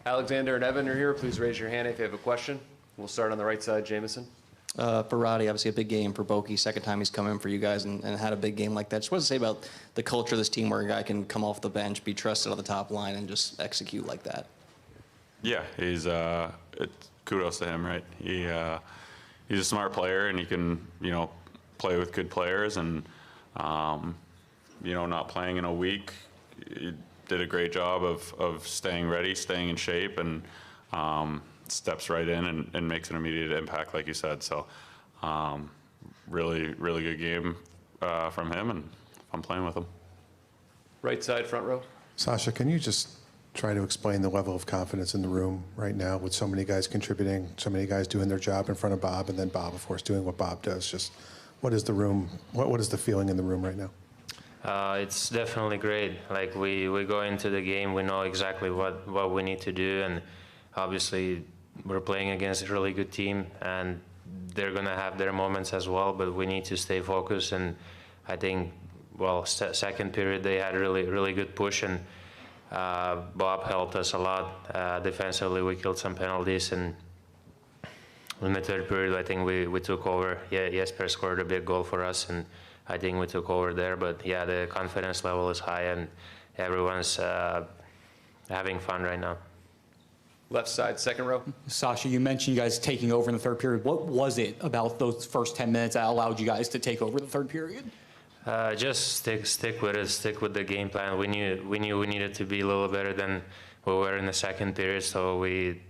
Aleksander and Evan are here. Please raise your hand if you have a question. We'll start on the right side, Jamison. For Roddy, obviously a big game for Boki. Second time he's come in for you guys and had a big game like that. Just what to say about the culture of this team where a guy can come off the bench, be trusted on the top line, and just execute like that? Yeah, he's kudos to him, right? He's a smart player, and he can play with good players, and not playing in a week. He did a great job of staying ready, staying in shape, and steps right in and makes an immediate impact, like you said. So really good game from him, and I'm playing with him. Right side, front row. Sasha, can you just try to explain the level of confidence in the room right now with so many guys contributing, so many guys doing their job in front of Bob, and then Bob, of course, doing what Bob does? Just what is the room, what is the feeling in the room right now? It's definitely great. Like we go into the game, we know exactly what we need to do, and obviously we're playing against a really good team, and they're gonna have their moments as well, but we need to stay focused. And I think, well, second period they had a really good push, and Bob helped us a lot defensively. We killed some penalties, and in the third period I think we took over. Yeah, Jesper scored a big goal for us, and I think we took over there. But yeah, the confidence level is high, and everyone's having fun right now. Left side, second row. Sasha, you mentioned you guys taking over in the third period. What was it about those first 10 minutes that allowed you guys to take over the third period? Just stick with it, stick with the game plan. We knew we needed to be a little better than we were in the second period, so we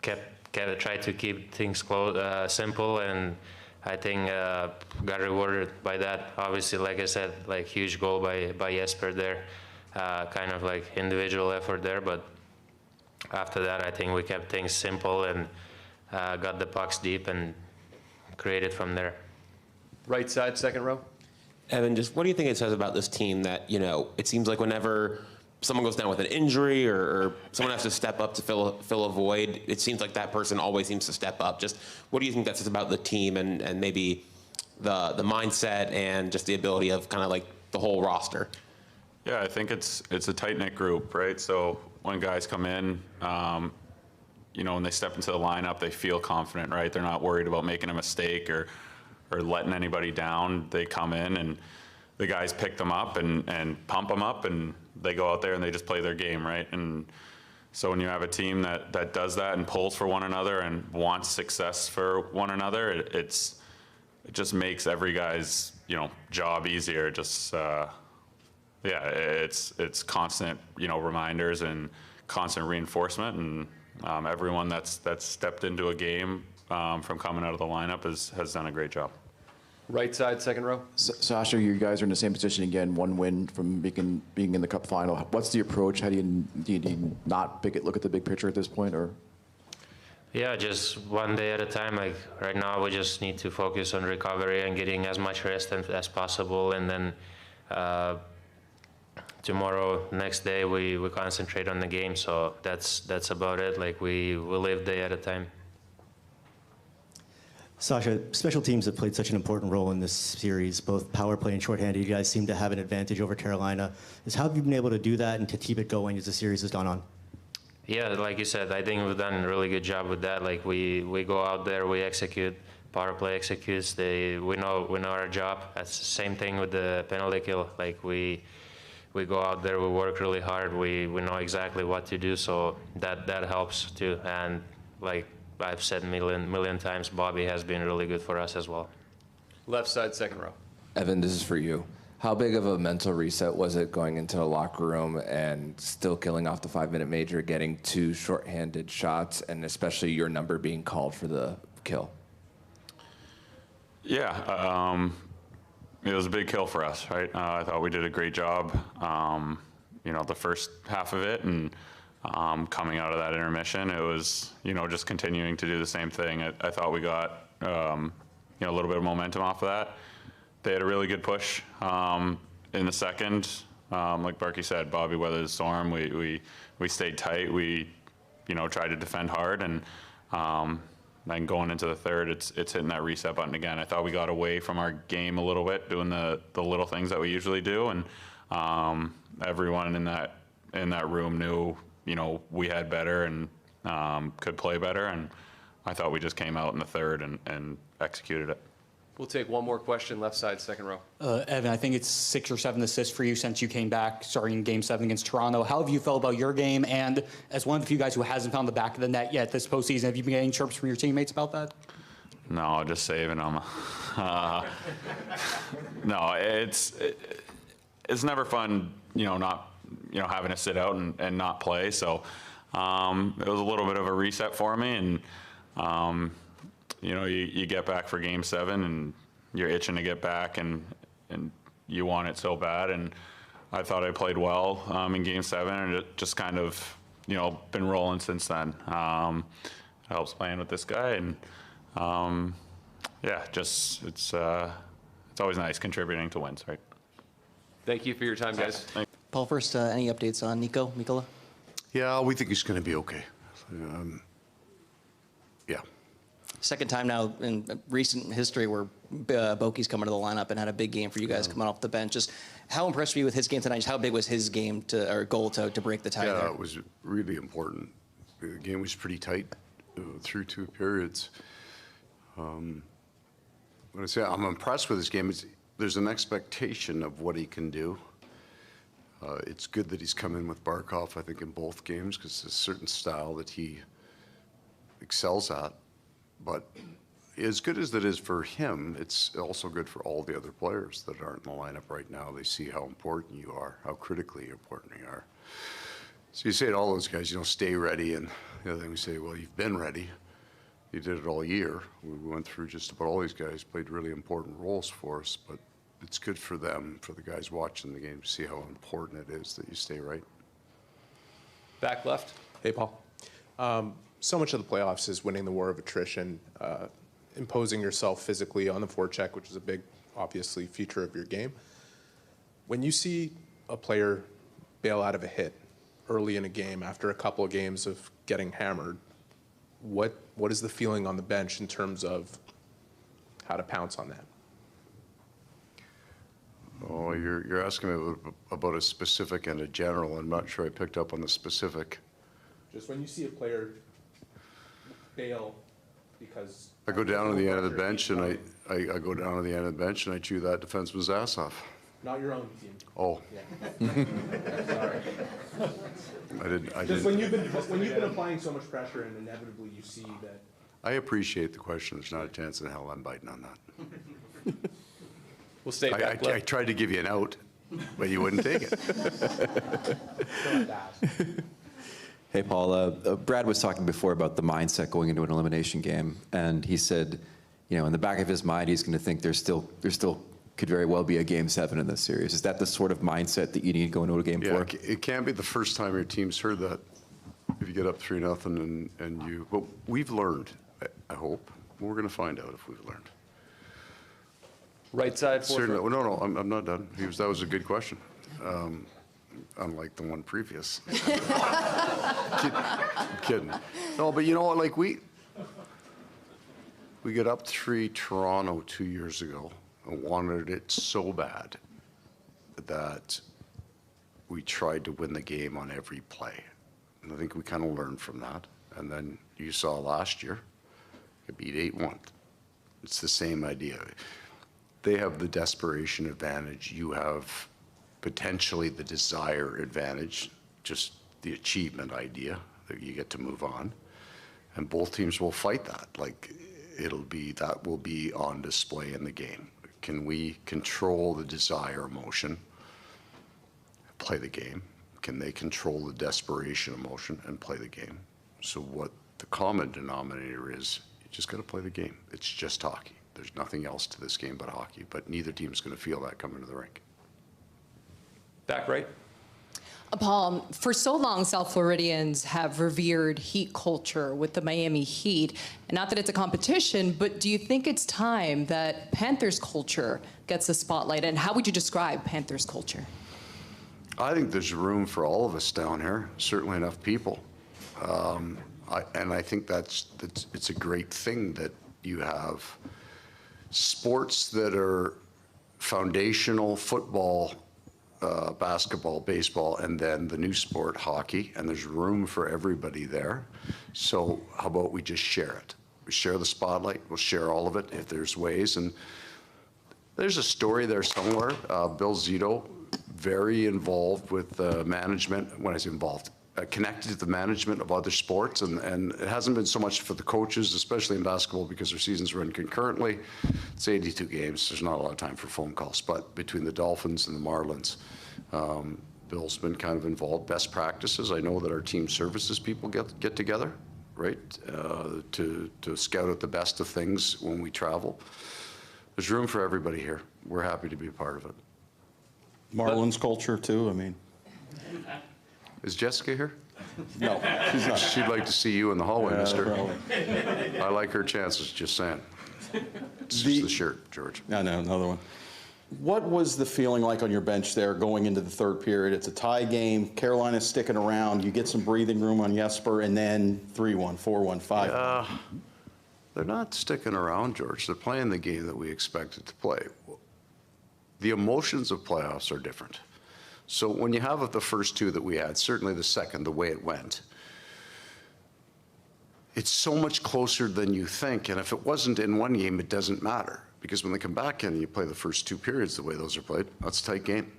tried to keep things simple, and I think got rewarded by that. Obviously, like I said, like huge goal by Jesper there, kind of like individual effort there, but after that I think we kept things simple and got the pucks deep and created from there. Right side, second row. Evan, just what do you think it says about this team that, it seems like whenever someone goes down with an injury or someone has to step up to fill a void, it seems like that person always seems to step up. Just what do you think that says about the team and maybe the mindset and just the ability of kind of like the whole roster? Yeah, I think it's a tight-knit group, right? So when guys come in, when they step into the lineup, they feel confident, right? They're not worried about making a mistake or letting anybody down. They come in and the guys pick them up and pump them up, and they go out there and they just play their game, right? And so when you have a team that does that and pulls for one another and wants success for one another, it just makes every guy's job easier. Just it's constant reminders and constant reinforcement, and everyone that's stepped into a game from coming out of the lineup has done a great joat. Right side, second row. Sasha, you guys are in the same position again, one win from being in the Cup final. What's the approach? How do you not look at the big picture at this point, or? Yeah, just one day at a time. Like right now, we just need to focus on recovery and getting as much rest as possible, and then tomorrow, next day, we concentrate on the game. So that's about it. Like we live day at a time. Sasha, special teams have played such an important role in this series, both power play and shorthanded. You guys seem to have an advantage over Carolina. How have you been able to do that and to keep it going as the series has gone on? Yeah, like you said, I think we've done a really good job with that. Like we go out there, we execute, power play executes. We know our job. That's the same thing with the penalty kill. Like we go out there, we work really hard. We know exactly what to do, so that helps too. And like I've said a million times, Bobby has been really good for us as well. Left side, second row. Evan, this is for you. How big of a mental reset was it going into the locker room and still killing off the 5-minute major, getting 2 shorthanded shots, and especially your number being called for the kill? Yeah, it was a big kill for us, right? I thought we did a great job, the first half of it, and coming out of that intermission, it was, just continuing to do the same thing. I thought we got, a little bit of momentum off of that. They had a really good push in the second. Like Barkey said, Bobby weathered the storm. We stayed tight. We, tried to defend hard, and then going into the third, it's hitting that reset button again. I thought we got away from our game a little bit, doing the little things that we usually do, and everyone in that room knew, we had better and could play better, and I thought we just came out in the third and executed it. We'll take one more question, left side, second row. Evan, I think it's 6 or 7 assists for you since you came back, starting in Game 7 against Toronto. How have you felt about your game? And as one of the few guys who hasn't found the back of the net yet this postseason, have you been getting chirps from your teammates about that? No, just saving them. No, it's never fun, not, having to sit out and not play. So it was a little bit of a reset for me, and you get back for Game 7, and you're itching to get back, and you want it so bad. And I thought I played well in Game 7, and it just kind of, been rolling since then. It helps playing with this guy, and it's always nice contributing to wins, right? Thank you for your time, guys. Paul, first, any updates on Nico Mikola? Yeah, we think he's going to be okay. Yeah. Second time now in recent history where Boki's come into the lineup and had a big game for you guys coming off the bench. Just how impressed were you with his game tonight? Just how big was his game or goal to break the tie there? Yeah, it was really important. The game was pretty tight through 2 periods. When I say I'm impressed with his game, there's an expectation of what he can do. It's good that he's come in with Barkov, I think, in both games, because there's a certain style that he excels at. But as good as that is for him, it's also good for all the other players that aren't in the lineup right now. They see how important you are, how critically important you are. So you say to all those guys, stay ready. And the other thing we say, well, you've been ready. You did it all year. We went through just about all these guys, played really important roles for us. But it's good for them, for the guys watching the game, to see how important it is that you stay right. Back left. Hey, Paul. So much of the playoffs is winning the war of attrition, imposing yourself physically on the forecheck, which is a big, obviously, feature of your game. When you see a player bail out of a hit early in a game after a couple of games of getting hammered, what is the feeling on the bench in terms of how to pounce on that? Oh, you're asking me about a specific and a general. I'm not sure I picked up on the specific. Just when you see a player bail because... I go down to the end of the bench, and I go down to the end of the bench, and I chew that defenseman's ass off. Not your own team. Oh. Yeah. Sorry. I didn't. Just when you've been applying so much pressure, and inevitably you see that... I appreciate the question. There's not a chance in hell I'm biting on that. We'll stay back left. I tried to give you an out, but you wouldn't take it. Hey, Paul. Brad was talking before about the mindset going into an elimination game, and he said, in the back of his mind, he's going to think there still could very well be a Game 7 in this series. Is that the sort of mindset that you need to go into a game for? It can't be the first time your team's heard that. If you get up 3-0 and you, well, we've learned. I hope we're going to find out if we've learned. Right side, fourth row. No, I'm not done. That was a good question. Unlike the one previous. Kidding. No, but you know what? Like we got up 3 Toronto 2 years ago and wanted it so bad that we tried to win the game on every play. And I think we kind of learned from that. And then you saw last year, it beat 8-1. It's the same idea. They have the desperation advantage. You have potentially the desire advantage, just the achievement idea that you get to move on. And both teams will fight that. Like that will be on display in the game. Can we control the desire emotion, play the game? Can they control the desperation emotion and play the game? So what the common denominator is, you just got to play the game. It's just hockey. There's nothing else to this game but hockey, but neither team's going to feel that coming to the rink. Back right. Paul, for so long, South Floridians have revered Heat culture with the Miami Heat. And not that it's a competition, but do you think it's time that Panthers culture gets a spotlight? And how would you describe Panthers culture? I think there's room for all of us down here, certainly enough people. And I think it's a great thing that you have sports that are foundational, football, basketball, baseball, and then the new sport, hockey, and there's room for everybody there. So how about we just share it? We share the spotlight, we'll share all of it if there's ways. And there's a story there somewhere. Bill Zito, very involved with management, when I say involved, connected to the management of other sports, and it hasn't been so much for the coaches, especially in basketball, because their seasons run concurrently. It's 82 games. There's not a lot of time for phone calls, but between the Dolphins and the Marlins, Bill's been kind of involved. Best practices. I know that our team services people get together, right, to scout out the best of things when we travel. There's room for everybody here. We're happy to be a part of it. Marlins culture too, I mean. Is Jessica here? No, she's not. She'd like to see you in the hallway, Yeah, mister. probably. I like her chances, just saying. It's just the shirt, George. No, another one. What was the feeling like on your bench there going into the third period? It's a tie game. Carolina's sticking around. You get some breathing room on Jesper, and then 3-1, 4-1, 5-1. They're not sticking around, George. They're playing the game that we expected to play. The emotions of playoffs are different. So when you have the first two that we had, certainly the second, the way it went, it's so much closer than you think. And if it wasn't in one game, it doesn't matter. Because when they come back in and you play the first two periods the way those are played, that's a tight game.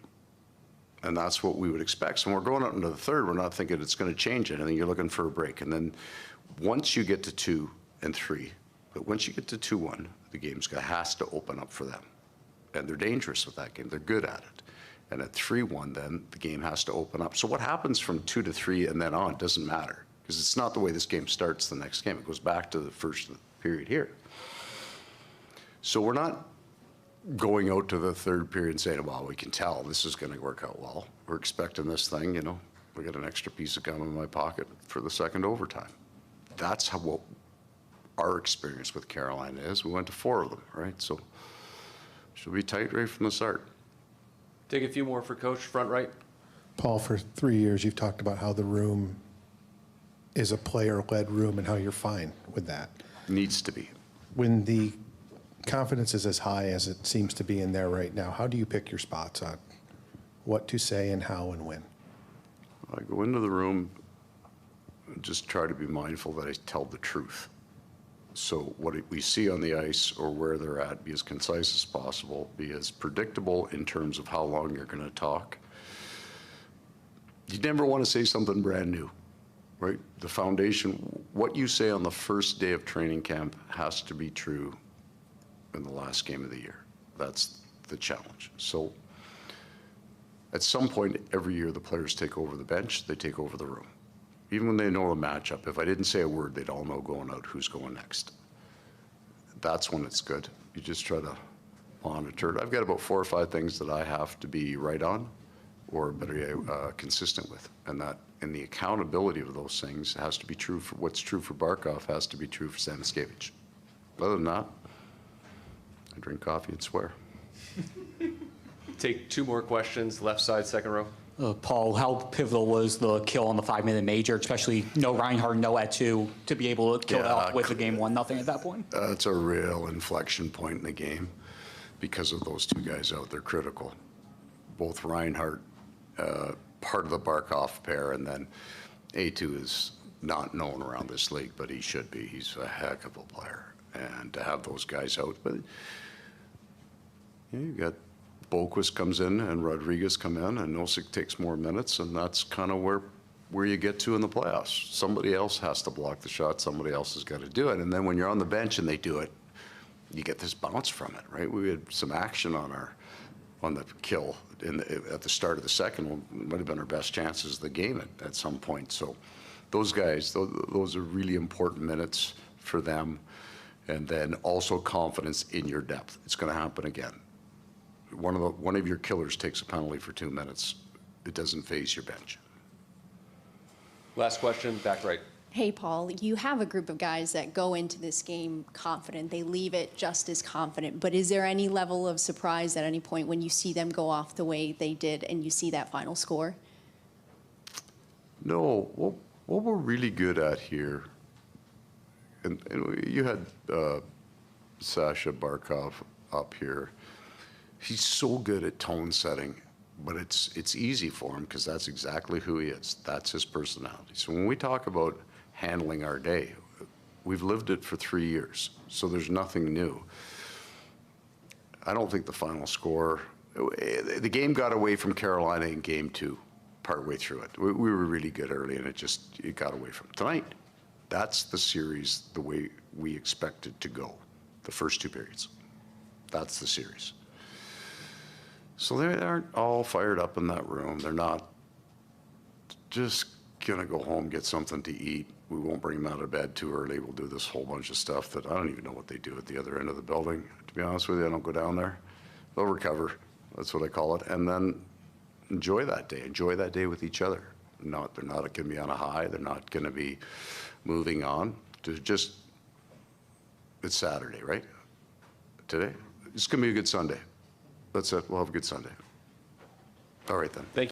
And that's what we would expect. So when we're going out into the third, we're not thinking it's going to change anything. You're looking for a break. And then once you get to 2 and 3, but once you get to 2-1, the game has to open up for them. And they're dangerous with that game. They're good at it. And at 3-1, then the game has to open up. So what happens from 2 to 3 and then on doesn't matter, because it's not the way this game starts the next game. It goes back to the first period here. So we're not going out to the third period and saying, well, we can tell this is going to work out well. We're expecting this thing, you know, we got an extra piece of gum in my pocket for the second overtime. That's what our experience with Carolina is. We went to 4 of them, right? So she'll be tight right from the start. Take a few more for Coach, front right. Paul, for 3 years, you've talked about how the room is a player-led room and how you're fine with that. Needs to be. When the confidence is as high as it seems to be in there right now, how do you pick your spots on what to say and how and when? I go into the room and just try to be mindful that I tell the truth. So what we see on the ice or where they're at, be as concise as possible, be as predictable in terms of how long you're going to talk. You never want to say something brand new, right? The foundation, what you say on the first day of training camp has to be true in the last game of the year. That's the challenge. So at some point every year, the players take over the bench, they take over the room. Even when they know the matchup, if I didn't say a word, they'd all know going out who's going next. That's when it's good. You just try to monitor it. I've got about 4 or 5 things that I have to be right on or better consistent with. And that in the accountability of those things has to be true for what's true for Barkov has to be true for Samoskevich. Other than that, I drink coffee and swear. Take 2 more questions, left side, second row. Paul, how pivotal was the kill on the 5-minute major, especially no Reinhardt, no Etu, to be able to kill it off with the game 1-0 at that point? It's a real inflection point in the game because of those 2 guys out. They're critical. Both Reinhardt, part of the Barkov pair, and then Etu is not known around this league, but he should be. He's a heck of a player. And to have those guys out, but you got Boquist comes in and Rodrigues come in and Nosek takes more minutes, and that's kind of where you get to in the playoffs. Somebody else has to block the shot. Somebody else has got to do it. And then when you're on the bench and they do it, you get this bounce from it, right? We had some action on the kill at the start of the second one. It might have been our best chances of the game at some point. So those guys, those are really important minutes for them. And then also confidence in your depth. It's going to happen again. One of your killers takes a penalty for 2 minutes. It doesn't phase your bench. Last question, back right. Hey, Paul, you have a group of guys that go into this game confident. They leave it just as confident. But is there any level of surprise at any point when you see them go off the way they did and you see that final score? No. What we're really good at here, and you had Sasha Barkov up here. He's so good at tone setting but it's easy for him because that's exactly who he is. That's his personality. So when we talk about handling our day, we've lived it for 3 years, so there's nothing new. I don't think the final score, the game got away from Carolina in game 2, partway through it. We were really good early, and it got away from tonight. That's the series the way we expected to go, the first 2 periods. That's the series. So they aren't all fired up in that room. They're not just gonna go home, get something to eat. We won't bring them out of bed too early. We'll do this whole bunch of stuff that I don't even know what they do at the other end of the building. To be honest with you, I don't go down there. They'll recover. That's what I call it. And then enjoy that day. Enjoy that day with each other. They're not gonna be on a high. They're not gonna be moving on. It's Saturday, right? Today? It's gonna be a good Sunday. That's it. We'll have a good Sunday. All right then. Thank you.